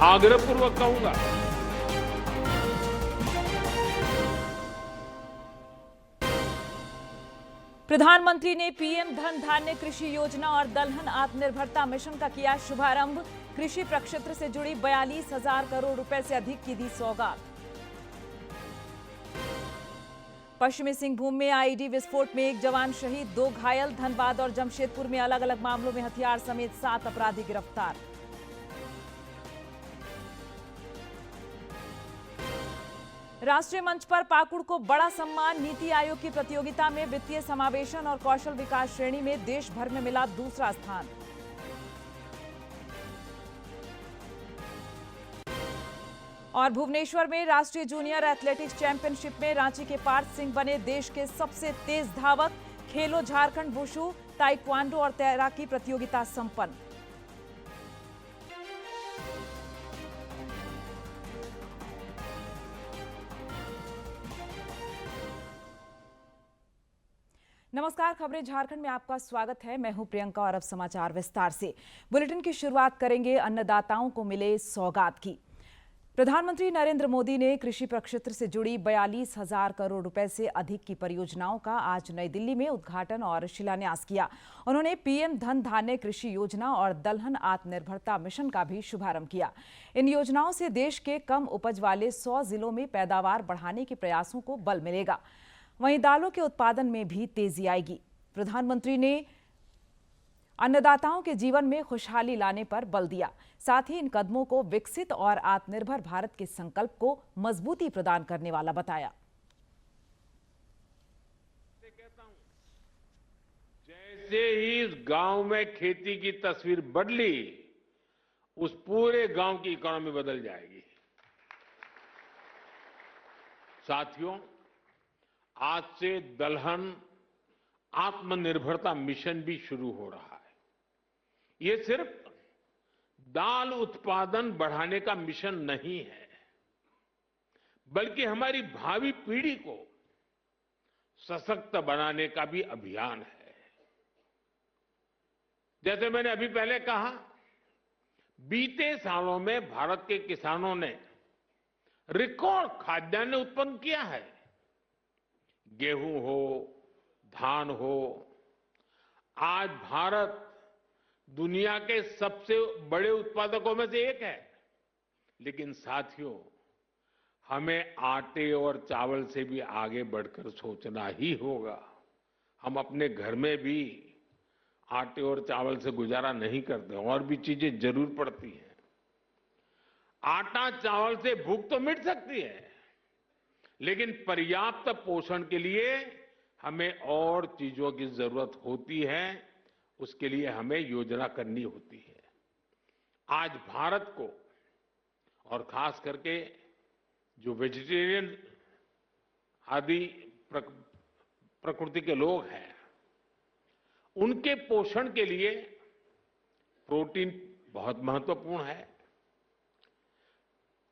आग्रहपूर्वक कहूंगा, प्रधानमंत्री ने पीएम धन धान्य कृषि योजना और दलहन आत्मनिर्भरता मिशन का किया शुभारंभ। कृषि प्रक्षेत्र से जुड़ी 42,000 करोड़ रुपए से अधिक की दी सौगात। पश्चिमी सिंहभूम में आईईडी विस्फोट में 1 जवान शहीद, 2 घायल। धनबाद और जमशेदपुर में अलग अलग मामलों में हथियार समेत 7 अपराधी गिरफ्तार। राष्ट्रीय मंच पर पाकुड़ को बड़ा सम्मान। नीति आयोग की प्रतियोगिता में वित्तीय समावेशन और कौशल विकास श्रेणी में देश भर में मिला दूसरा स्थान। और भुवनेश्वर में राष्ट्रीय जूनियर एथलेटिक्स चैंपियनशिप में रांची के पार्थ सिंह बने देश के सबसे तेज धावक। खेलो झारखंड वुशु, ताइक्वांडो और तैराकी प्रतियोगिता संपन्न। नमस्कार, खबरें झारखंड में आपका स्वागत है। मैं हूं प्रियंका और अब समाचार विस्तार से। बुलेटिन की शुरुआत करेंगे अन्नदाताओं को मिले सौगात की। प्रधानमंत्री नरेंद्र मोदी ने कृषि प्रक्षेत्र से जुड़ी 42,000 करोड़ रुपए से अधिक की परियोजनाओं का आज नई दिल्ली में उद्घाटन और शिलान्यास किया। उन्होंने पीएम धन धान्य कृषि योजना और दलहन आत्मनिर्भरता मिशन का भी शुभारंभ किया। इन योजनाओं से देश के कम उपज वाले 100 जिलों में पैदावार बढ़ाने के प्रयासों को बल मिलेगा। वहीं दालों के उत्पादन में भी तेजी आएगी। प्रधानमंत्री ने अन्नदाताओं के जीवन में खुशहाली लाने पर बल दिया। साथ ही इन कदमों को विकसित और आत्मनिर्भर भारत के संकल्प को मजबूती प्रदान करने वाला बताया। जैसे ही इस गांव में खेती की तस्वीर बदली, उस पूरे गांव की इकोनॉमी बदल जाएगी। साथियों, आज से दलहन आत्मनिर्भरता मिशन भी शुरू हो रहा है। ये सिर्फ दाल उत्पादन बढ़ाने का मिशन नहीं है, बल्कि हमारी भावी पीढ़ी को सशक्त बनाने का भी अभियान है। जैसे मैंने अभी पहले कहा, बीते सालों में भारत के किसानों ने रिकॉर्ड खाद्यान्न उत्पन्न किया है। गेहूं हो, धान हो, आज भारत दुनिया के सबसे बड़े उत्पादकों में से एक है। लेकिन साथियों, हमें आटे और चावल से भी आगे बढ़कर सोचना ही होगा। हम अपने घर में भी आटे और चावल से गुजारा नहीं करते, और भी चीजें जरूर पड़ती हैं। आटा चावल से भूख तो मिट सकती है, लेकिन पर्याप्त पोषण के लिए हमें और चीजों की जरूरत होती है। उसके लिए हमें योजना करनी होती है। आज भारत को, और खास करके जो वेजिटेरियन आदि प्रकृति के लोग हैं, उनके पोषण के लिए प्रोटीन बहुत महत्वपूर्ण है।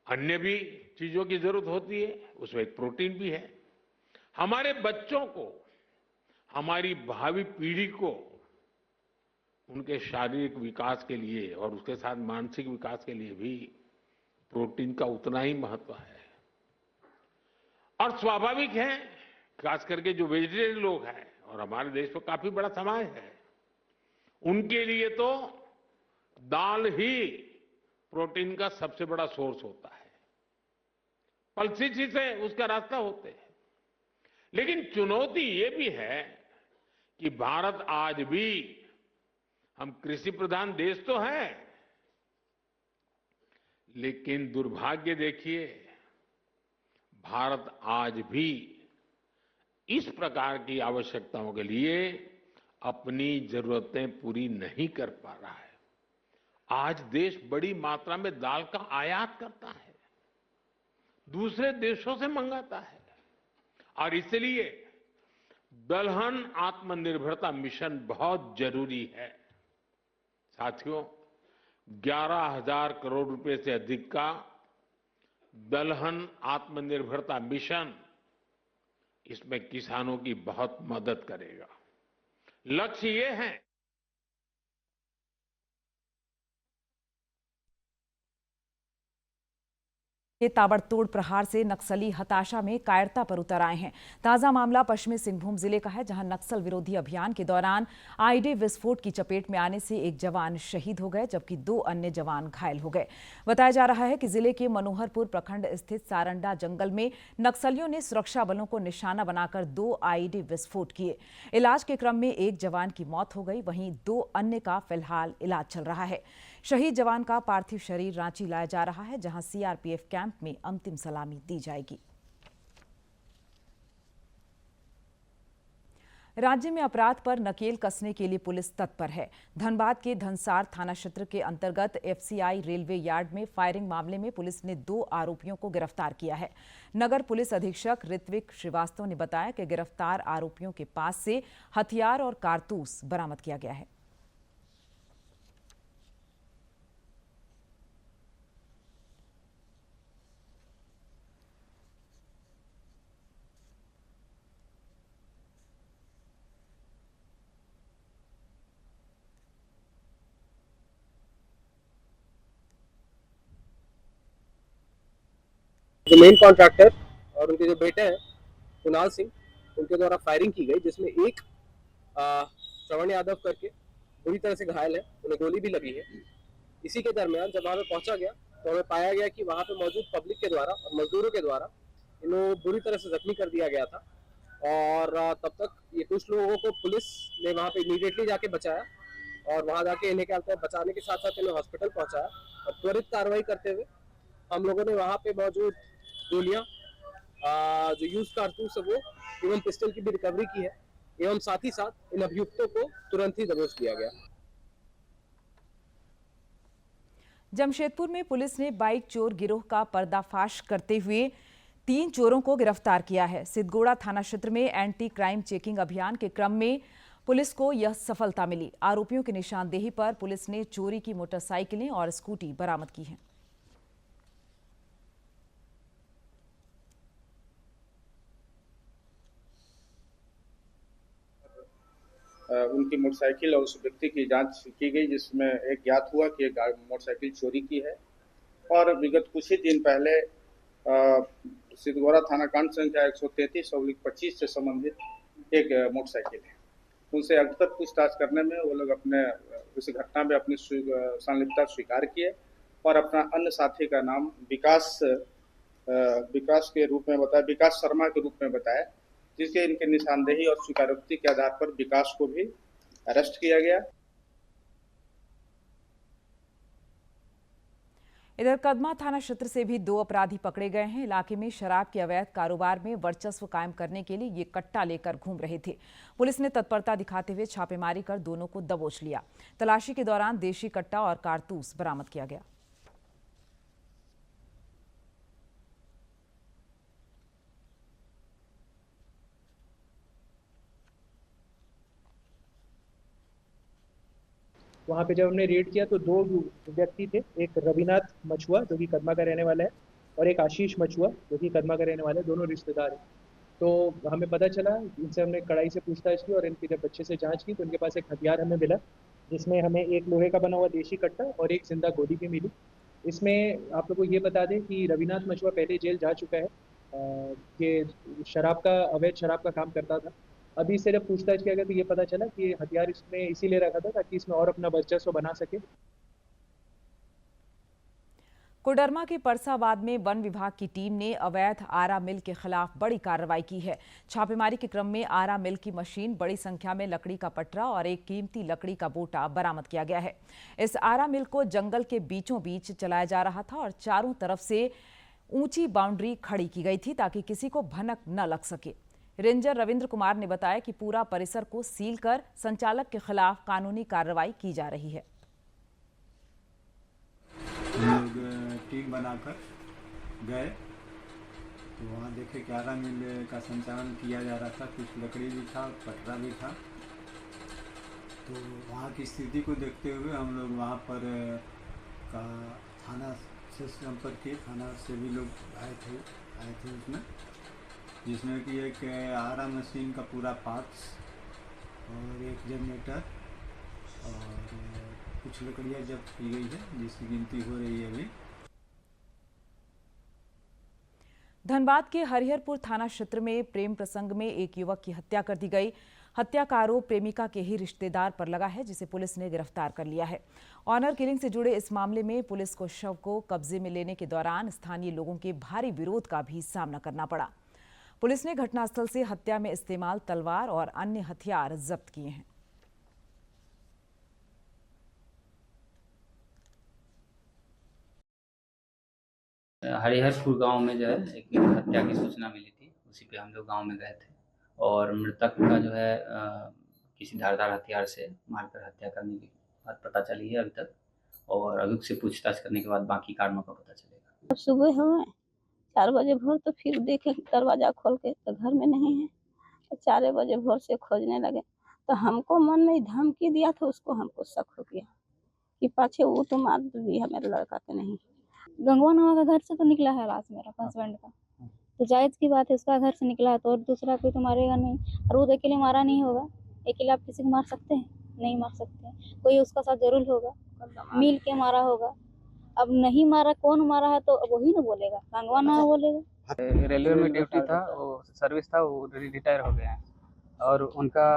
अन्य भी चीजों की जरूरत होती है, उसमें एक प्रोटीन भी है। हमारे बच्चों को, हमारी भावी पीढ़ी को उनके शारीरिक विकास के लिए और उसके साथ मानसिक विकास के लिए भी प्रोटीन का उतना ही महत्व है। और स्वाभाविक है, खास करके जो वेजिटेरियन लोग हैं, और हमारे देश में काफी बड़ा समाज है, उनके लिए तो दाल ही प्रोटीन का सबसे बड़ा सोर्स होता है। पल्सेस से उसका रास्ता होते हैं। लेकिन चुनौती ये भी है कि भारत आज भी, हम कृषि प्रधान देश तो है, लेकिन दुर्भाग्य देखिए, भारत आज भी इस प्रकार की आवश्यकताओं के लिए अपनी जरूरतें पूरी नहीं कर पा रहा है। आज देश बड़ी मात्रा में दाल का आयात करता है, दूसरे देशों से मंगाता है, और इसलिए दलहन आत्मनिर्भरता मिशन बहुत जरूरी है। साथियों, 11,000 करोड़ रुपए से अधिक का दलहन आत्मनिर्भरता मिशन, इसमें किसानों की बहुत मदद करेगा। लक्ष्य ये है के ताबड़तोड़ प्रहार से नक्सली हताशा में कायरता पर उतर आए हैं। ताजा मामला पश्चिमी सिंहभूम जिले का है, जहां नक्सल विरोधी अभियान के दौरान आईडी विस्फोट की चपेट में आने से एक जवान शहीद हो गए, जबकि 2 अन्य जवान घायल हो गए। बताया जा रहा है कि जिले के मनोहरपुर प्रखंड स्थित सारंडा जंगल में नक्सलियों ने सुरक्षा बलों को निशाना बनाकर 2 आईडी विस्फोट किए। इलाज के क्रम में एक जवान की मौत हो गई, वहीं 2 अन्य का फिलहाल इलाज चल रहा है। शहीद जवान का पार्थिव शरीर रांची लाया जा रहा है, जहां सीआरपीएफ कैंप में अंतिम सलामी दी जाएगी। राज्य में अपराध पर नकेल कसने के लिए पुलिस तत्पर है। धनबाद के धनसार थाना क्षेत्र के अंतर्गत एफसीआई रेलवे यार्ड में फायरिंग मामले में पुलिस ने 2 आरोपियों को गिरफ्तार किया है। नगर पुलिस अधीक्षक ऋत्विक श्रीवास्तव ने बताया कि गिरफ्तार आरोपियों के पास से हथियार और कारतूस बरामद किया गया है। जो मेन कॉन्ट्रैक्टर और उनके जो बेटे हैं कुणाल सिंह, उनके द्वारा फायरिंग की गई, जिसमें एक श्रवण यादव करके बुरी तरह से घायल है, उन्हें गोली भी लगी है। इसी के दरमियान जब वहां पे पहुंचा गया तो हमें पाया गया कि वहां पे मौजूद पब्लिक के द्वारा और मजदूरों के द्वारा इन्हें बुरी तरह से जख्मी कर दिया गया था। और तब तक ये कुछ लोगों को पुलिस ने वहां पे इमीडिएटली जाके बचाया और वहां जाके इन्हें क्या कहते हैं बचाने के साथ साथ इन्हें हॉस्पिटल पहुंचाया। और त्वरित कार्रवाई करते हुए हम लोगों ने वहां पे मौजूद गोलियां, जो यूज कारतूस है वो एवं पिस्टल की भी रिकवरी की है, एवं साथ ही साथ इन अभियुक्तों को तुरंत ही दबोच लिया गया। जमशेदपुर में पुलिस ने बाइक चोर गिरोह का पर्दाफाश करते हुए 3 चोरों को गिरफ्तार किया है। सिद्धगोड़ा थाना क्षेत्र में एंटी क्राइम चेकिंग अभियान के क्रम में पुलिस को यह सफलता मिली। आरोपियों की निशानदेही पर पुलिस ने चोरी की मोटरसाइकिलें और स्कूटी बरामद की हैं। उनकी मोटरसाइकिल और उस व्यक्ति की जांच की गई, जिसमें एक ज्ञात हुआ कि एक मोटरसाइकिल चोरी की है। और विगत कुछ ही दिन पहले सिद्धगोड़ा थाना कांड संख्या 133/25 से संबंधित एक मोटरसाइकिल है, उनसे अब तक पूछताछ करने में वो लोग अपने इस घटना में अपनी संलिप्तता स्वीकार किए और अपना अन्य साथी का नाम विकास के रूप में बताया, विकास शर्मा के रूप में बताया, जिसके इनके निशानदेही और स्वीकारोक्ति के आधार पर विकास को भी अरेस्ट किया गया। इधर कदमा थाना क्षेत्र से भी 2 अपराधी पकड़े गए हैं। इलाके में शराब के अवैध कारोबार में वर्चस्व कायम करने के लिए ये कट्टा लेकर घूम रहे थे। पुलिस ने तत्परता दिखाते हुए छापेमारी कर दोनों को दबोच लिया। तलाशी के दौरान देशी कट्टा और कारतूस बरामद किया गया। वहाँ पे जब हमने रेड किया तो 2 व्यक्ति थे, एक रविनाथ मछुआ जो कि कदमा का रहने वाला है और एक आशीष मछुआ जो कि कदमा का रहने वाला है, दोनों रिश्तेदार हैं। तो हमें पता चला, इनसे हमने कड़ाई से पूछताछ की और इनकी जब अच्छे से जांच की तो इनके पास एक हथियार हमें मिला, जिसमें हमें एक लोहे का बना हुआ देशी कट्टा और एक जिंदा गोली भी मिली। इसमें आप लोग को ये बता दें कि रविनाथ मछुआ पहले जेल जा चुका है, ये अवैध शराब का काम करता था। अभी इससे जब पूछताछ किया गया तो ये पता चला कि हथियार इसमें इसीलिए रखा था ताकि इसमें और अपना वर्चस्व बना सके। कोडरमा के परसावाद में वन विभाग की टीम ने अवैध आरा मिल के खिलाफ बड़ी कार्रवाई की है। छापेमारी के क्रम में आरा मिल की मशीन, बड़ी संख्या में लकड़ी का पटरा और एक कीमती लकड़ी का बोटा बरामद किया गया है। इस आरा मिल को जंगल के बीचों बीच चलाया जा रहा था और चारों तरफ से ऊंची बाउंड्री खड़ी की गई थी ताकि किसी को भनक न लग सके। रेंजर रविंद्र कुमार ने बताया कि पूरा परिसर को सील कर संचालक के खिलाफ कानूनी कार्रवाई की जा रही है। हम लोग टीम बनाकर गए तो वहाँ देखे कि आरा मिल का संचालन किया जा रहा था, कुछ लकड़ी भी था, पटरा भी था। तो वहाँ की स्थिति को देखते हुए हम लोग वहाँ पर का थाना से संपर्क किए, थाना से भी लोग आए थे उसमें, जिसमें कि एक आरा मशीन का पूरा पार्ट्स और एक जनरेटर और कुछ लकड़ियाँ जब्त की गई है, जिसकी गिनती हो रही है अभी। धनबाद के हरिहरपुर थाना क्षेत्र में प्रेम प्रसंग में एक युवक की हत्या कर दी गई। हत्या का आरोप प्रेमिका के ही रिश्तेदार पर लगा है, जिसे पुलिस ने गिरफ्तार कर लिया है। ऑनर किलिंग से जुड़े इस मामले में पुलिस को शव को कब्जे में लेने के दौरान स्थानीय लोगों के भारी विरोध का भी सामना करना पड़ा। पुलिस ने घटनास्थल से हत्या में इस्तेमाल तलवार और अन्य हथियार जब्त किए हैं। हरिहरपुर गांव में जो है एक हत्या की सूचना मिली थी, उसी पे हम लोग गांव में गए थे और मृतक का जो है किसी धारदार हथियार से मारकर हत्या करने की बात पता चली है अभी तक, और अभियुक्त से पूछताछ करने के बाद बाकी कारणों का पता चलेगा। सुबह हुए 4 बजे भोर तो फिर देखे दरवाजा खोल के तो घर में नहीं है, तो 4 बजे भोर से खोजने लगे तो हमको मन में धमकी दिया था, उसको हमको शक हो गया कि पाछे वो तो मार दी है मेरे लड़का के। नहीं, गंगवा नामा का घर से तो निकला है लाश मेरा हस्बैंड का, तो जायज की बात है, उसका घर से निकला है तो और दूसरा कोई तो मारेगा नहीं, और वो अकेले मारा नहीं होगा। अकेले आप किसी को मार सकते हैं? नहीं मार सकते हैं, कोई उसका साथ जरूर होगा, मिल के मारा होगा। अब नहीं मारा, कौन मारा है तो वही ना बोलेगा, गंगवा नामा बोलेगा। रेलवे में ड्यूटी था, वो सर्विस था, वो रिटायर हो गए हैं और उनका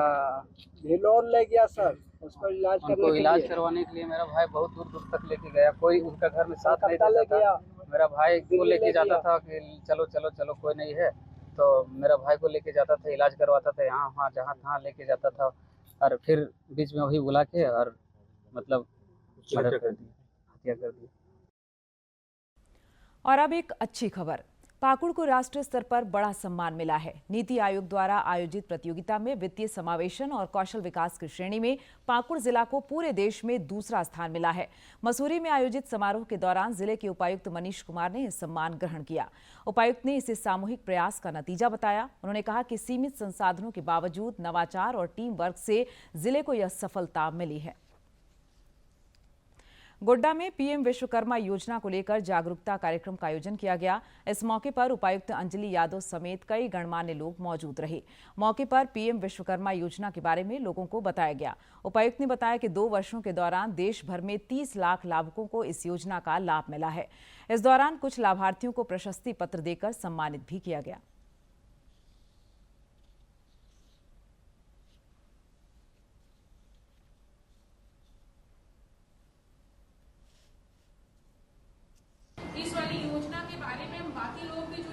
लोन ले गया सर, उसको इलाज करवाने के लिए मेरा भाई बहुत दूर दूर तक लेके गया। कोई उनका घर में साथ नहीं देता था। मेरा भाई को लेके जाता था कि चलो चलो चलो कोई नहीं है, तो मेरा भाई को लेके जाता था, इलाज करवाता था, यहाँ वहाँ जहाँ तहाँ लेके जाता था, और फिर बीच में वही बुला के और मतलब मर्डर कर दिया, हत्या कर दी। और अब एक अच्छी खबर, पाकुड़ को राष्ट्रीय स्तर पर बड़ा सम्मान मिला है। नीति आयोग द्वारा आयोजित प्रतियोगिता में वित्तीय समावेशन और कौशल विकास की श्रेणी में पाकुड़ जिला को पूरे देश में दूसरा स्थान मिला है। मसूरी में आयोजित समारोह के दौरान जिले के उपायुक्त मनीष कुमार ने यह सम्मान ग्रहण किया। उपायुक्त ने इसे सामूहिक प्रयास का नतीजा बताया। उन्होंने कहा कि सीमित संसाधनों के बावजूद नवाचार और टीम वर्क से जिले को यह सफलता मिली है। गोड्डा में पीएम विश्वकर्मा योजना को लेकर जागरूकता कार्यक्रम का आयोजन किया गया। इस मौके पर उपायुक्त अंजलि यादव समेत कई गणमान्य लोग मौजूद रहे। मौके पर पीएम विश्वकर्मा योजना के बारे में लोगों को बताया गया। उपायुक्त ने बताया कि 2 वर्षों के दौरान देश भर में 30 लाख लाभुकों को इस योजना का लाभ मिला है। इस दौरान कुछ लाभार्थियों को प्रशस्ति पत्र देकर सम्मानित भी किया गया। इस वाली योजना के बारे में हम बाकी लोग भी जो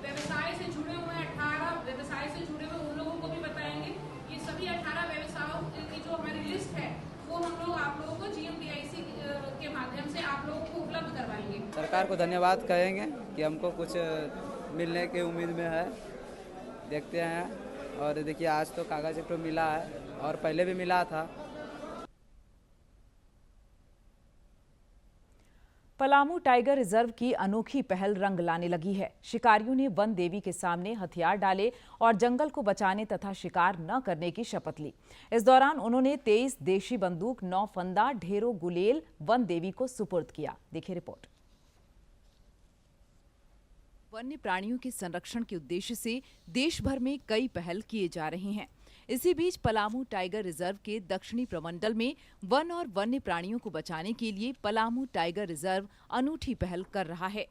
व्यवसाय से जुड़े हुए हैं, 18 व्यवसाय से जुड़े हुए उन लोगों को भी बताएंगे। ये सभी 18 व्यवसायों की जो हमारी लिस्ट है वो हम लोग आप लोगों को GMDIC के माध्यम से आप लोगों को उपलब्ध करवाएंगे। सरकार को धन्यवाद कहेंगे कि हमको कुछ मिलने की उम्मीद में है, देखते हैं। और देखिए आज तो कागज एक तो मिला है और पहले भी मिला था। पलामू टाइगर रिजर्व की अनोखी पहल रंग लाने लगी है। शिकारियों ने वन देवी के सामने हथियार डाले और जंगल को बचाने तथा शिकार न करने की शपथ ली। इस दौरान उन्होंने 23 देशी बंदूक, 9 फंदा, ढेरों गुलेल वन देवी को सुपुर्द किया। देखिए रिपोर्ट। वन्य प्राणियों के संरक्षण के उद्देश्य से देश भर में कई पहल किए जा रहे हैं। इसी बीच पलामू टाइगर रिजर्व के दक्षिणी प्रमंडल में वन और वन्य प्राणियों को बचाने के लिए पलामू टाइगर रिजर्व अनूठी पहल कर रहा है,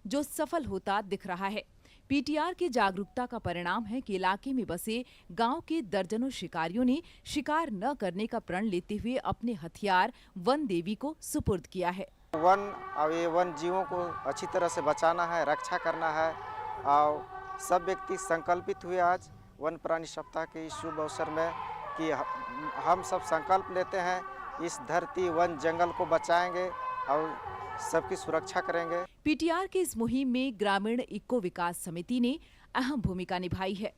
जो सफल होता दिख रहा है। पीटीआर की जागरूकता का परिणाम है कि इलाके में बसे गांव के दर्जनों शिकारियों ने शिकार न करने का प्रण लेते हुए अपने हथियार वन देवी को सुपुर्द किया है। वन जीवों को अच्छी तरह से बचाना है, रक्षा करना है और सब व्यक्ति संकल्पित हुए आज वन प्राणी सप्ताह के इस शुभ अवसर में कि हम सब संकल्प लेते हैं इस धरती वन जंगल को बचाएंगे और सबकी सुरक्षा करेंगे। पीटीआर के इस मुहिम में ग्रामीण इको विकास समिति ने अहम भूमिका निभाई है।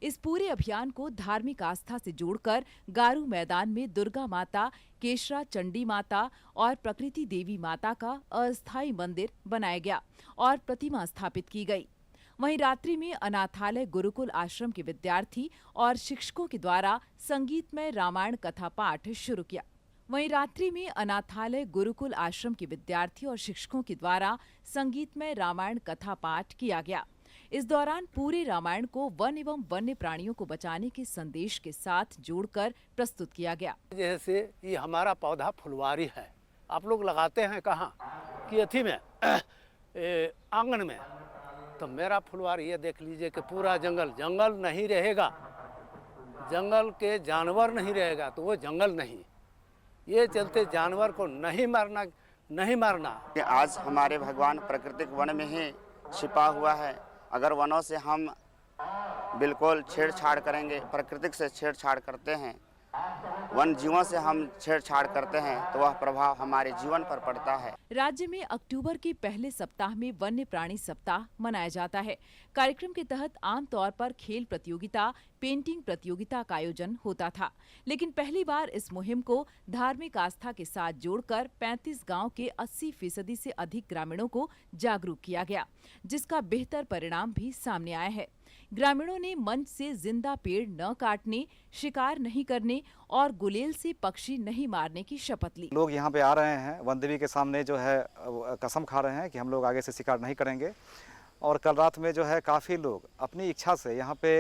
इस पूरे अभियान को धार्मिक आस्था से जोड़कर गारू मैदान में दुर्गा माता, केशरा चंडी माता और प्रकृति देवी माता का अस्थायी मंदिर बनाया गया और प्रतिमा स्थापित की गई। वहीं रात्रि में अनाथालय गुरुकुल आश्रम के विद्यार्थी और शिक्षकों के द्वारा संगीतमय रामायण कथा पाठ शुरू किया। वहीं रात्रि में अनाथालय गुरुकुल आश्रम के विद्यार्थी और शिक्षकों के द्वारा संगीतमय रामायण कथा पाठ किया गया। इस दौरान पूरे रामायण को वन एवं वन्य प्राणियों को बचाने के संदेश के साथ जोड़कर प्रस्तुत किया गया। जैसे ये हमारा पौधा फुलवारी है, आप लोग लगाते हैं कहाँ कि अथी में आंगन में, तो मेरा फुलवारी ये देख लीजिए कि पूरा जंगल, जंगल नहीं रहेगा, जंगल के जानवर नहीं रहेगा तो वो जंगल नहीं। ये चलते जानवर को नहीं मारना। आज हमारे भगवान प्राकृतिक वन में ही छिपा हुआ है। अगर वनों से हम बिल्कुल छेड़छाड़ करेंगे, प्रकृति से छेड़छाड़ करते हैं, वन जीवों से हम छेड़छाड़ करते हैं तो वह प्रभाव हमारे जीवन पर पड़ता है। राज्य में अक्टूबर के पहले सप्ताह में वन्य प्राणी सप्ताह मनाया जाता है। कार्यक्रम के तहत आमतौर पर खेल प्रतियोगिता, पेंटिंग प्रतियोगिता का आयोजन होता था, लेकिन पहली बार इस मुहिम को धार्मिक आस्था के साथ जोड़कर 35 गांव के 80% से अधिक ग्रामीणों को जागरूक किया गया, जिसका बेहतर परिणाम भी सामने आया है। ग्रामीणों ने मंच से जिंदा पेड़ न काटने, शिकार नहीं करने और गुलेल से पक्षी नहीं मारने की शपथ ली। लोग यहाँ पे आ रहे हैं, वन देवी के सामने जो है कसम खा रहे हैं कि हम लोग आगे से शिकार नहीं करेंगे। और कल रात में जो है काफ़ी लोग अपनी इच्छा से यहाँ पे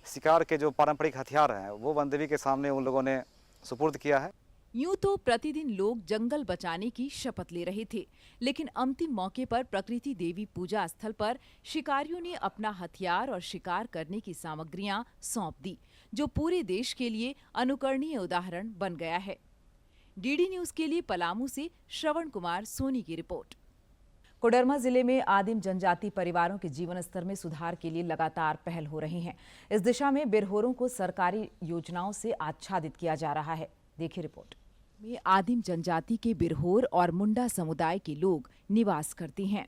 शिकार के जो पारंपरिक हथियार हैं वो वन देवी के सामने उन लोगों ने सुपुर्द किया है। यूं तो प्रतिदिन लोग जंगल बचाने की शपथ ले रहे थे, लेकिन अंतिम मौके पर प्रकृति देवी पूजा स्थल पर शिकारियों ने अपना हथियार और शिकार करने की सामग्रियां सौंप दी, जो पूरे देश के लिए अनुकरणीय उदाहरण बन गया है। डीडी न्यूज के लिए पलामू से श्रवण कुमार सोनी की रिपोर्ट। कोडरमा जिले में आदिम जनजाति परिवारों के जीवन स्तर में सुधार के लिए लगातार पहल हो रही है। इस दिशा में बिरहोरों को सरकारी योजनाओं से आच्छादित किया जा रहा है। देखिए रिपोर्ट। में आदिम जनजाति के बिरहोर और मुंडा समुदाय के लोग निवास करते हैं।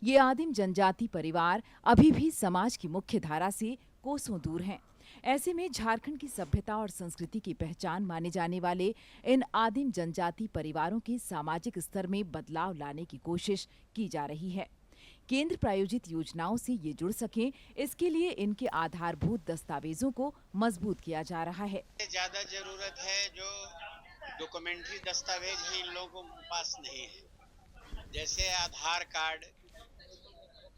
ये आदिम जनजाति परिवार अभी भी समाज की मुख्य धारा से कोसों दूर हैं। ऐसे में झारखंड की सभ्यता और संस्कृति की पहचान माने जाने वाले इन आदिम जनजाति परिवारों के सामाजिक स्तर में बदलाव लाने की कोशिश की जा रही है। केंद्र प्रायोजित योजनाओं से ये जुड़ सकें, इसके लिए इनके आधारभूत दस्तावेजों को मजबूत किया जा रहा है। ज्यादा जरूरत है जो डॉक्यूमेंट्री दस्तावेज ही इन लोगों के पास नहीं है, जैसे आधार कार्ड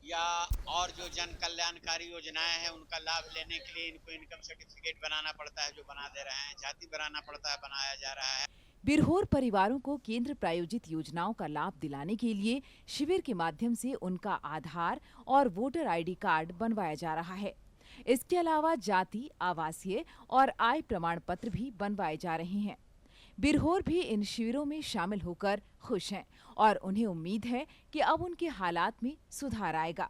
या और जो जन कल्याणकारी योजनाएं हैं उनका लाभ लेने के लिए इनको इनकम सर्टिफिकेट बनाना पड़ता है, जो बना दे रहे हैं, जाति बनाना पड़ता है, बनाया जा रहा है। बिरहोर परिवारों को केंद्र प्रायोजित योजनाओं का लाभ दिलाने के लिए शिविर के माध्यम से उनका आधार और वोटर आईडी कार्ड बनवाया जा रहा है। इसके अलावा जाति, आवासीय और आय प्रमाण पत्र भी बनवाए जा रहे हैं। बिरहोर भी इन शिविरों में शामिल होकर खुश हैं और उन्हें उम्मीद है कि अब उनके हालात में सुधार आएगा।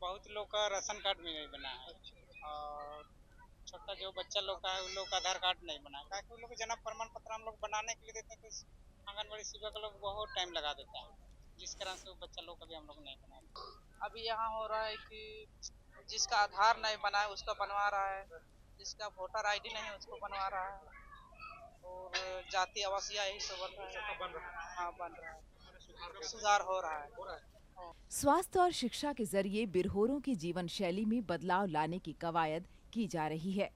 बहुत लोग का राशन कार्ड भी नहीं बना है और छोटा जो बच्चा लोग का है उन लोग का आधार कार्ड नहीं बना है, उन लोग जन्म प्रमाण पत्र हम लोग बनाने के लिए देते हैं तो आंगनबाड़ी सेवक लोग बहुत टाइम लगा देता है, जिस कारण से वो बच्चा लोग का भी हम लोग नहीं बनाए। अभी यहाँ हो रहा है कि जिसका आधार नहीं बना है उसका बनवा रहा है, जिसका वोटर आईडी नहीं है उसको बनवा रहा है और जाति आवासीय यही सब बन रहा है, सुधार हो रहा है। स्वास्थ्य और शिक्षा के जरिए बिरहोरों की जीवन शैली में बदलाव लाने की कवायद की जा रही है।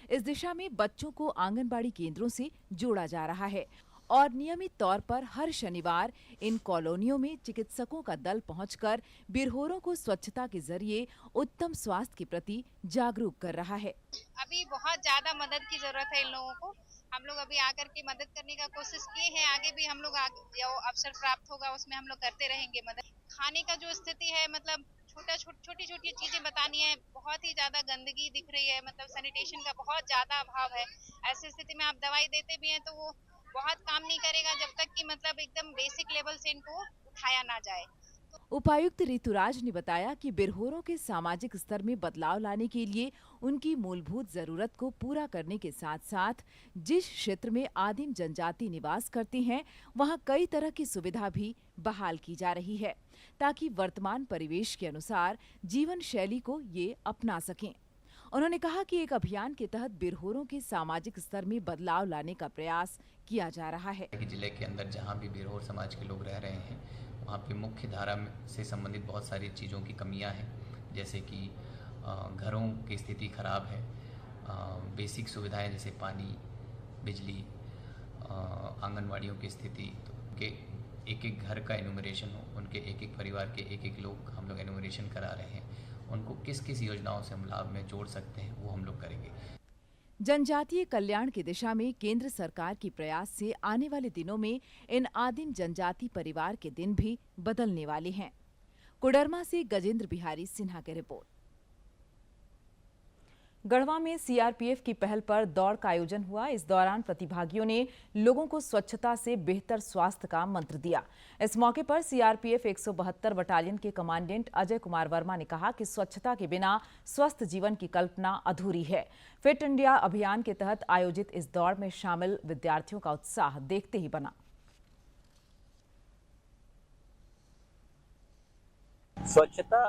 इस दिशा में बच्चों को आंगनबाड़ी केंद्रों से जोड़ा जा रहा है और नियमित तौर पर हर शनिवार इन कॉलोनियों में चिकित्सकों का दल पहुंचकर बिरहोरों को स्वच्छता के जरिए उत्तम स्वास्थ्य के प्रति जागरूक कर रहा है। अभी बहुत ज्यादा मदद की जरूरत है इन लोगों को। हम लोग अभी आकर के मदद करने का कोशिश किए हैं, आगे भी हम लोग जो अवसर प्राप्त होगा उसमें हम लोग करते रहेंगे मदद। खाने का जो स्थिति है, मतलब छोटी छोटी चीजें बतानी है, बहुत ही ज्यादा गंदगी दिख रही है, मतलब सैनिटेशन का बहुत ज्यादा अभाव है। ऐसी स्थिति में आप दवाई देते भी हैं तो वो बहुत काम नहीं करेगा जब तक कि मतलब एकदम बेसिक लेवल से इनको उठाया ना जाए। उपायुक्त ऋतुराज ने बताया कि बिरहोरों के सामाजिक स्तर में बदलाव लाने के लिए उनकी मूलभूत जरूरत को पूरा करने के साथ साथ जिस क्षेत्र में आदिम जनजाति निवास करती हैं, वहां कई तरह की सुविधा भी बहाल की जा रही है ताकि वर्तमान परिवेश के अनुसार जीवन शैली को ये अपना सकें। उन्होंने कहा कि एक अभियान के तहत बिरहोरों के सामाजिक स्तर में बदलाव लाने का प्रयास किया जा रहा है। जिले के अंदर जहाँ भी बिरहोर समाज के लोग रह रहे हैं वहाँ पे मुख्य धारा से संबंधित बहुत सारी चीज़ों की कमियां हैं, जैसे कि घरों की स्थिति खराब है, बेसिक सुविधाएं जैसे पानी, बिजली, आंगनवाड़ियों की स्थिति, तो उनके एक एक घर का एनुमरेशन हो, उनके एक एक परिवार के एक एक लोग हम लोग एनुमरेशन करा रहे हैं, उनको किस किस योजनाओं से हम लाभ में जोड़ सकते हैं वो हम लोग करेंगे। जनजातीय कल्याण की दिशा में केंद्र सरकार की प्रयास से आने वाले दिनों में इन आदिम जनजाति परिवार के दिन भी बदलने वाले हैं। कोडरमा से गजेंद्र बिहारी सिन्हा की रिपोर्ट। गढ़वा में सीआरपीएफ की पहल पर दौड़ का आयोजन हुआ। इस दौरान प्रतिभागियों ने लोगों को स्वच्छता से बेहतर स्वास्थ्य का मंत्र दिया। इस मौके पर सीआरपीएफ 172 बटालियन के कमांडेंट अजय कुमार वर्मा ने कहा कि स्वच्छता के बिना स्वस्थ जीवन की कल्पना अधूरी है। फिट इंडिया अभियान के तहत आयोजित इस दौड़ में शामिल विद्यार्थियों का उत्साह देखते ही बना। स्वच्छता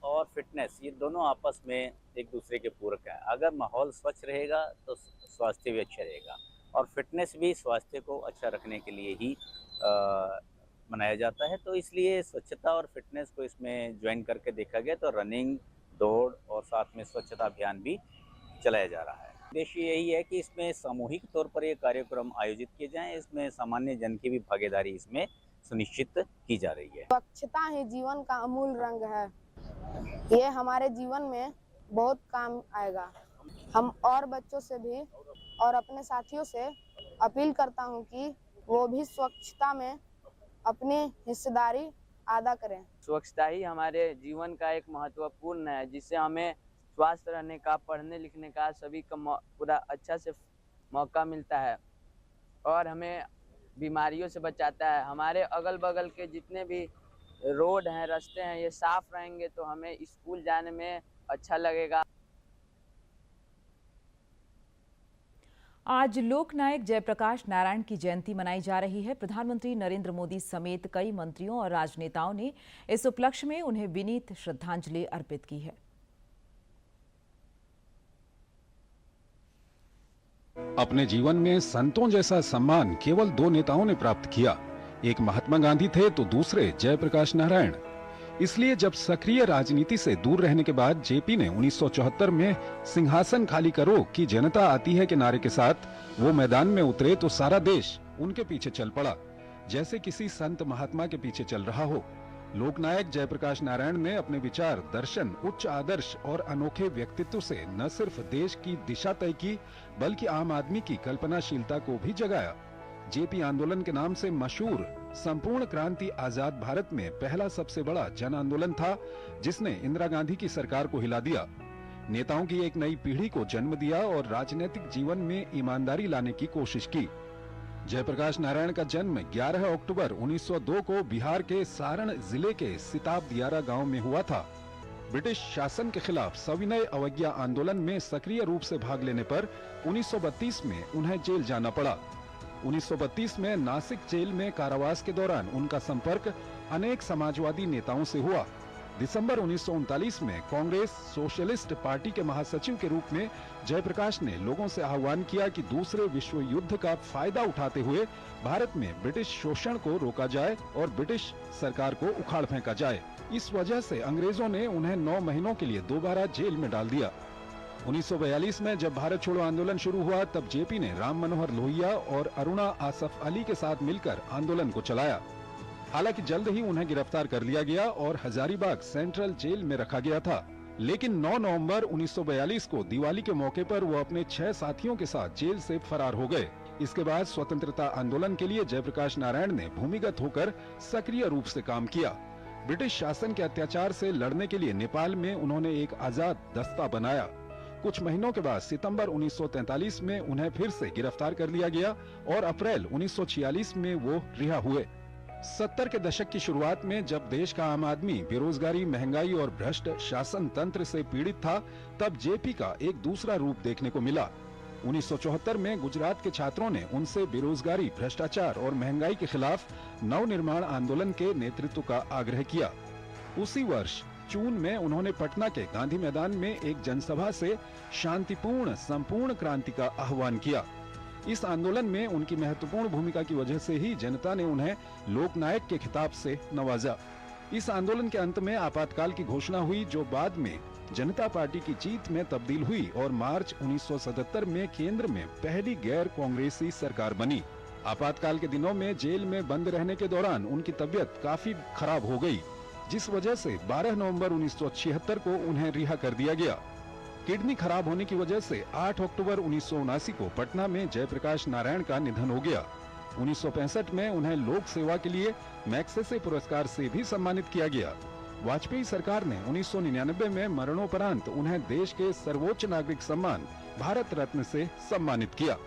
और फिटनेस ये दोनों आपस में एक दूसरे के पूरक है। अगर माहौल स्वच्छ रहेगा तो स्वास्थ्य भी अच्छा रहेगा, और फिटनेस भी स्वास्थ्य को अच्छा रखने के लिए ही मनाया जाता है। तो इसलिए स्वच्छता और फिटनेस को इसमें ज्वाइन करके देखा गया। तो रनिंग, दौड़ और साथ में स्वच्छता अभियान भी चलाया जा रहा है। उद्देश्य यही है कि इसमें सामूहिक तौर पर ये कार्यक्रम आयोजित किए जाएं। इसमें सामान्य जन की भी भागीदारी इसमें सुनिश्चित की जा रही है। स्वच्छता ही जीवन का अमूल रंग है। ये हमारे जीवन में बहुत काम आएगा। हम और बच्चों से भी और अपने साथियों से अपील करता हूँ कि वो भी स्वच्छता में अपनी हिस्सेदारी अदा करें। स्वच्छता ही हमारे जीवन का एक महत्वपूर्ण है, जिससे हमें स्वस्थ रहने का, पढ़ने लिखने का सभी का पूरा अच्छा से मौका मिलता है और हमें बीमारियों से बचाता है। हमारे अगल बगल के जितने भी रोड हैं, रास्ते हैं, ये साफ रहेंगे तो हमें स्कूल जाने में अच्छा लगेगा। आज लोकनायक जयप्रकाश नारायण की जयंती मनाई जा रही है। प्रधानमंत्री नरेंद्र मोदी समेत कई मंत्रियों और राजनेताओं ने इस उपलक्ष्य में उन्हें विनीत श्रद्धांजलि अर्पित की है। अपने जीवन में संतों जैसा सम्मान केवल 2 नेताओं ने प्राप्त किया। एक महात्मा गांधी थे तो दूसरे जयप्रकाश नारायण। इसलिए जब सक्रिय राजनीति से दूर रहने के बाद जेपी ने 1974 में सिंहासन खाली करो कि जनता आती है के नारे के साथ वो मैदान में उतरे तो सारा देश उनके पीछे चल पड़ा, जैसे किसी संत महात्मा के पीछे चल रहा हो। लोकनायक जयप्रकाश नारायण ने अपने विचार, दर्शन, उच्च आदर्श और अनोखे व्यक्तित्व से न सिर्फ देश की दिशा तय की, बल्कि आम आदमी की कल्पनाशीलता को भी जगाया। जेपी आंदोलन के नाम से मशहूर संपूर्ण क्रांति आजाद भारत में पहला सबसे बड़ा जन आंदोलन था, जिसने इंदिरा गांधी की सरकार को हिला दिया, नेताओं की एक नई पीढ़ी को जन्म दिया और राजनीतिक जीवन में ईमानदारी लाने की कोशिश की। जयप्रकाश नारायण का जन्म 11 अक्टूबर 1902 को बिहार के सारण जिले के सिताब दियारा गांव में हुआ था। ब्रिटिश शासन के खिलाफ सविनय अवज्ञा आंदोलन में सक्रिय रूप से भाग लेने पर 1932 में उन्हें जेल जाना पड़ा। 1932 में नासिक जेल में कारावास के दौरान उनका संपर्क अनेक समाजवादी नेताओं से हुआ। दिसंबर 1939 में कांग्रेस सोशलिस्ट पार्टी के महासचिव के रूप में जयप्रकाश ने लोगों से आह्वान किया कि दूसरे विश्व युद्ध का फायदा उठाते हुए भारत में ब्रिटिश शोषण को रोका जाए और ब्रिटिश सरकार को उखाड़ फेंका जाए। इस वजह से अंग्रेजों ने उन्हें 9 महीनों के लिए दोबारा जेल में डाल दिया। 1942 में जब भारत छोड़ो आंदोलन शुरू हुआ, तब जेपी ने राम मनोहर लोहिया और अरुणा आसफ अली के साथ मिलकर आंदोलन को चलाया। हालांकि जल्द ही उन्हें गिरफ्तार कर लिया गया और हजारीबाग सेंट्रल जेल में रखा गया था। लेकिन 9 नवंबर 1942 को दिवाली के मौके पर वो अपने 6 साथियों के साथ जेल से फरार हो गए। इसके बाद स्वतंत्रता आंदोलन के लिए जयप्रकाश नारायण ने भूमिगत होकर सक्रिय रूप से काम किया। ब्रिटिश शासन के अत्याचार से लड़ने के लिए नेपाल में उन्होंने एक आजाद दस्ता बनाया। कुछ महीनों के बाद सितंबर 1943 में उन्हें फिर से गिरफ्तार कर लिया गया और अप्रैल 1946 में वो रिहा हुए। 70 के दशक की शुरुआत में जब देश का आम आदमी बेरोजगारी, महंगाई और भ्रष्ट शासन तंत्र से पीड़ित था, तब जेपी का एक दूसरा रूप देखने को मिला। 1974 में गुजरात के छात्रों ने उनसे बेरोजगारी, भ्रष्टाचार और महंगाई के खिलाफ नवनिर्माण आंदोलन के नेतृत्व का आग्रह किया। उसी वर्ष जून में उन्होंने पटना के गांधी मैदान में एक जनसभा से शांतिपूर्ण संपूर्ण क्रांति का आह्वान किया। इस आंदोलन में उनकी महत्वपूर्ण भूमिका की वजह से ही जनता ने उन्हें लोकनायक के खिताब से नवाजा। इस आंदोलन के अंत में आपातकाल की घोषणा हुई, जो बाद में जनता पार्टी की जीत में तब्दील हुई और मार्च 1977 में केंद्र में पहली गैर कांग्रेसी सरकार बनी। आपातकाल के दिनों में जेल में बंद रहने के दौरान उनकी तबीयत काफी खराब हो गई, जिस वजह से 12 नवंबर 1976 को उन्हें रिहा कर दिया गया। किडनी खराब होने की वजह से 8 अक्टूबर 1979 को पटना में जयप्रकाश नारायण का निधन हो गया। 1965 में उन्हें लोक सेवा के लिए मैग्सेसे पुरस्कार से भी सम्मानित किया गया। वाजपेयी सरकार ने 1999 में मरणोपरांत उन्हें देश के सर्वोच्च नागरिक सम्मान भारत रत्न से सम्मानित किया।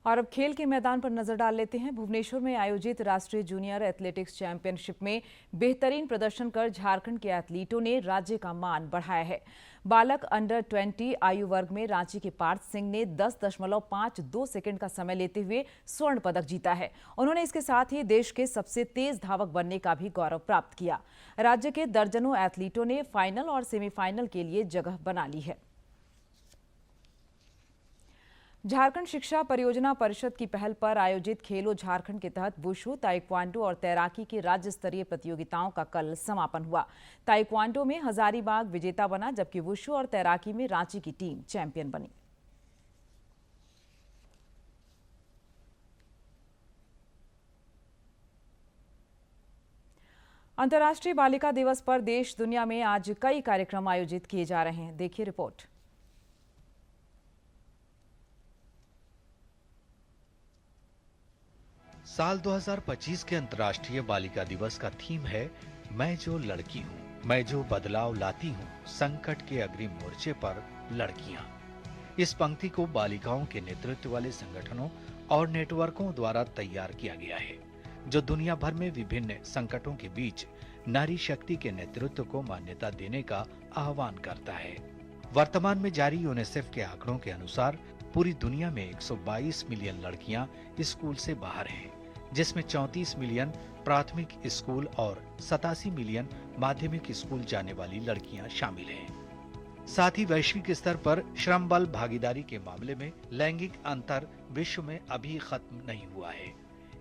और अब खेल के मैदान पर नजर डाल लेते हैं। भुवनेश्वर में आयोजित राष्ट्रीय जूनियर एथलेटिक्स चैंपियनशिप में बेहतरीन प्रदर्शन कर झारखंड के एथलीटों ने राज्य का मान बढ़ाया है। बालक अंडर 20 आयु वर्ग में रांची के पार्थ सिंह ने 10.52 सेकंड का समय लेते हुए स्वर्ण पदक जीता है। उन्होंने इसके साथ ही देश के सबसे तेज धावक बनने का भी गौरव प्राप्त किया। राज्य के दर्जनों एथलीटों ने फाइनल और सेमीफाइनल के लिए जगह बना ली है। झारखंड शिक्षा परियोजना परिषद की पहल पर आयोजित खेलो झारखंड के तहत वुशु, ताइक्वांडो और तैराकी की राज्य स्तरीय प्रतियोगिताओं का कल समापन हुआ। ताइक्वांडो में हजारीबाग विजेता बना, जबकि वुशु और तैराकी में रांची की टीम चैंपियन बनी। अंतर्राष्ट्रीय बालिका दिवस पर देश दुनिया में आज कई कार्यक्रम आयोजित किए जा रहे हैं। देखिए रिपोर्ट। साल 2025 के अंतर्राष्ट्रीय बालिका दिवस का थीम है मैं जो लड़की हूँ, मैं जो बदलाव लाती हूँ, संकट के अग्रिम मोर्चे पर लड़कियाँ। इस पंक्ति को बालिकाओं के नेतृत्व वाले संगठनों और नेटवर्कों द्वारा तैयार किया गया है, जो दुनिया भर में विभिन्न संकटों के बीच नारी शक्ति के नेतृत्व को मान्यता देने का आह्वान करता है। वर्तमान में जारी यूनिसेफ के आंकड़ों के अनुसार पूरी दुनिया में 122 मिलियन लड़कियां स्कूल से बाहर हैं, जिसमें 34 मिलियन प्राथमिक स्कूल और 87 मिलियन माध्यमिक स्कूल जाने वाली लड़कियां शामिल हैं। साथ ही वैश्विक स्तर पर श्रम बल भागीदारी के मामले में लैंगिक अंतर विश्व में अभी खत्म नहीं हुआ है।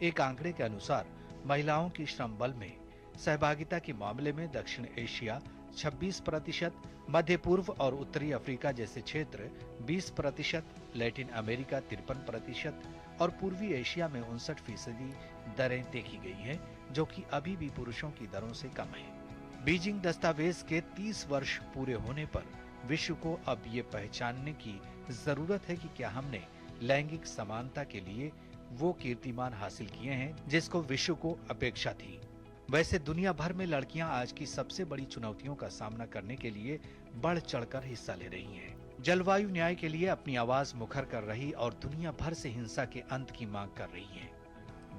एक आंकड़े के अनुसार महिलाओं की श्रम बल में सहभागिता के मामले में दक्षिण एशिया 26%, मध्य पूर्व और उत्तरी अफ्रीका जैसे क्षेत्र 20%, लैटिन अमेरिका 53% और पूर्वी एशिया में 59% दरें देखी गई हैं, जो कि अभी भी पुरुषों की दरों से कम है। बीजिंग दस्तावेज के 30 वर्ष पूरे होने पर विश्व को अब ये पहचानने की जरूरत है कि क्या हमने लैंगिक समानता के लिए वो कीर्तिमान हासिल किए हैं जिसको विश्व को अपेक्षा थी। वैसे दुनिया भर में लड़कियां आज की सबसे बड़ी चुनौतियों का सामना करने के लिए बढ़ चढ़कर हिस्सा ले रही हैं। जलवायु न्याय के लिए अपनी आवाज मुखर कर रही और दुनिया भर से हिंसा के अंत की मांग कर रही हैं।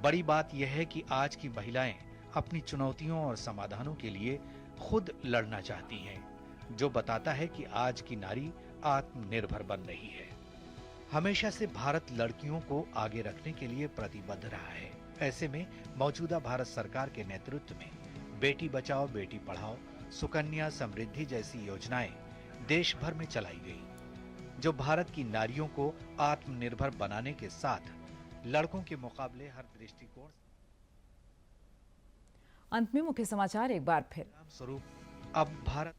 बड़ी बात यह है कि आज की महिलाएं अपनी चुनौतियों और समाधानों के लिए खुद लड़ना चाहती हैं, जो बताता है कि आज की नारी आत्मनिर्भर बन रही है। हमेशा से भारत लड़कियों को आगे रखने के लिए प्रतिबद्ध रहा है। ऐसे में मौजूदा भारत सरकार के नेतृत्व में बेटी बचाओ बेटी पढ़ाओ, सुकन्या समृद्धि जैसी योजनाएं देश भर में चलाई गई, जो भारत की नारियों को आत्मनिर्भर बनाने के साथ लड़कों के मुकाबले हर दृष्टिकोण। अंत में मुख्य समाचार एक बार फिर। स्वरूप अब भारत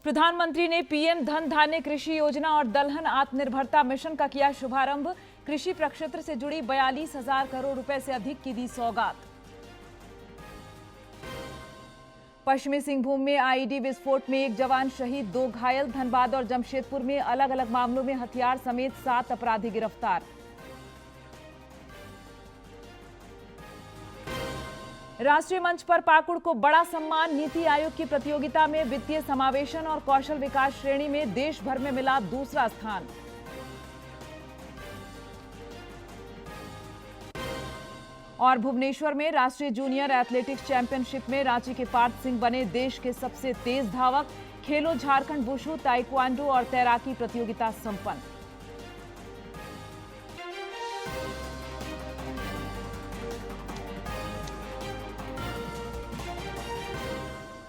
प्रधानमंत्री ने पीएम धन धान्य कृषि योजना और दलहन आत्मनिर्भरता मिशन का किया शुभारंभ। कृषि प्रक्षेत्र से जुड़ी 42,000 करोड़ रुपए से अधिक की दी सौगात। पश्चिमी सिंहभूम में आईईडी विस्फोट में एक जवान शहीद, 2 घायल। धनबाद और जमशेदपुर में अलग अलग मामलों में हथियार समेत 7 अपराधी गिरफ्तार। राष्ट्रीय मंच पर पाकुड़ को बड़ा सम्मान। नीति आयोग की प्रतियोगिता में वित्तीय समावेशन और कौशल विकास श्रेणी में देश भर में मिला दूसरा स्थान। और भुवनेश्वर में राष्ट्रीय जूनियर एथलेटिक्स चैंपियनशिप में रांची के पार्थ सिंह बने देश के सबसे तेज धावक। खेलो झारखंड वुशु, ताइक्वांडो और तैराकी प्रतियोगिता संपन्न।